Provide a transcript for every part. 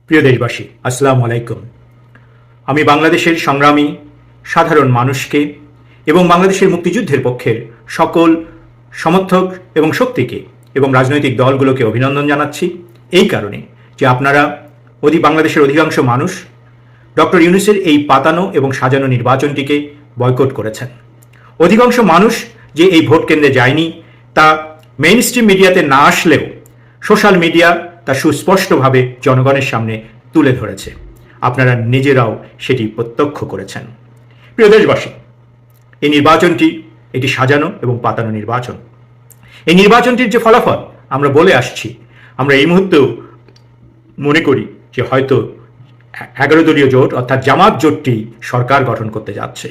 প্রিয় দেশবাসী, আসসালামু আলাইকুম। আমি বাংলাদেশের সংগ্রামী সাধারণ মানুষকে এবং বাংলাদেশের মুক্তিযুদ্ধের পক্ষের সকল সমর্থক এবং শক্তিকে এবং রাজনৈতিক দলগুলোকে অভিনন্দন জানাচ্ছি এই কারণে যে আপনারা বাংলাদেশের অধিকাংশ মানুষ ডক্টর ইউনূসের এই পাতানো এবং সাজানো নির্বাচনটিকে বয়কট করেছেন। অধিকাংশ মানুষ যে এই ভোট কেন্দ্রে যায়নি তা মেইন স্ট্রিম মিডিয়াতে না আসলেও সোশ্যাল মিডিয়া তা সুস্পষ্টভাবে জনগণের সামনে তুলে ধরেছে। আপনারা নিজেরাও সেটি প্রত্যক্ষ করেছেন। প্রিয় দেশবাসী, এই নির্বাচনটি এটি সাজানো এবং পাতানো নির্বাচন। এই নির্বাচনটির যে ফলাফল আমরা বলে আসছি, আমরা এই মুহূর্তেও মনে করি যে হয়তো 11 দলীয় জোট অর্থাৎ জামাত জোটটি সরকার গঠন করতে যাচ্ছে।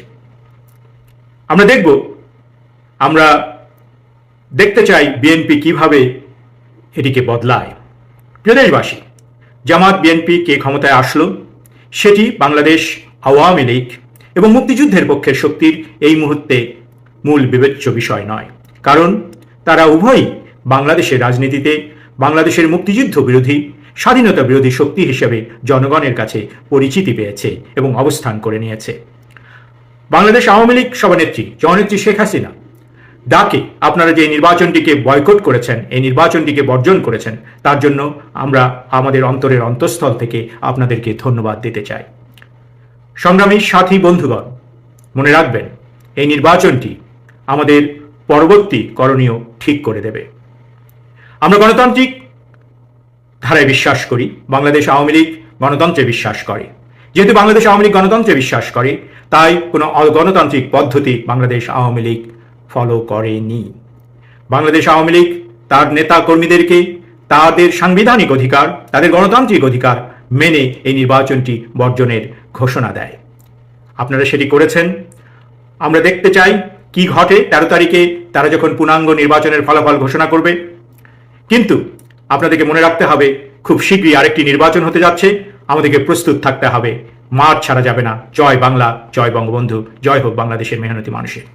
আমরা দেখতে চাই বিএনপি কিভাবে এটিকে বদলায়। প্রিয় দেশবাসী, জামাত বিএনপি কে ক্ষমতায় আসলো সেটি বাংলাদেশ আওয়ামী লীগ এবং মুক্তিযুদ্ধের পক্ষের শক্তির এই মুহূর্তে মূল বিবেচ্য বিষয় নয়, কারণ তারা উভয়ই বাংলাদেশের রাজনীতিতে বাংলাদেশের মুক্তিযুদ্ধ বিরোধী স্বাধীনতা বিরোধী শক্তি হিসেবে জনগণের কাছে পরিচিতি পেয়েছে এবং অবস্থান করে নিয়েছে। বাংলাদেশ আওয়ামী লীগ সভানেত্রী জননেত্রী শেখ হাসিনা ডাকে আপনারা যে নির্বাচনটিকে বয়কট করেছেন, এই নির্বাচনটিকে বর্জন করেছেন, তার জন্য আমরা আমাদের অন্তরের অন্তঃস্থল থেকে আপনাদেরকে ধন্যবাদ দিতে চাই। সংগ্রামী সাথী বন্ধুগণ, মনে রাখবেন এই নির্বাচনটি আমাদের পরবর্তী করণীয় ঠিক করে দেবে। আমরা গণতান্ত্রিক ধারায় বিশ্বাস করি, বাংলাদেশ আওয়ামী লীগ গণতন্ত্রে বিশ্বাস করে। যেহেতু বাংলাদেশ আওয়ামী লীগ গণতন্ত্রে বিশ্বাস করে, তাই কোনো অগণতান্ত্রিক পদ্ধতি বাংলাদেশ আওয়ামী লীগ ফলো করেনি। বাংলাদেশ আওয়ামী লীগ তার নেতা কর্মীদেরকে তাদের সাংবিধানিক অধিকার, তাদের গণতান্ত্রিক অধিকার মেনে এই নির্বাচনটি বর্জনের ঘোষণা দেয়। আপনারা সেটি করেছেন। আমরা দেখতে চাই কি ঘটে 13 তারিখে তারা যখন পূর্ণাঙ্গ নির্বাচনের ফলাফল ঘোষণা করবে। কিন্তু আপনাদেরকে মনে রাখতে হবে, খুব শীঘ্রই আরেকটি নির্বাচন হতে যাচ্ছে। আমাদেরকে প্রস্তুত থাকতে হবে, মাঠ ছাড়া যাবে না। জয় বাংলা, জয় বঙ্গবন্ধু, জয় হোক বাংলাদেশের মেহনতি মানুষের।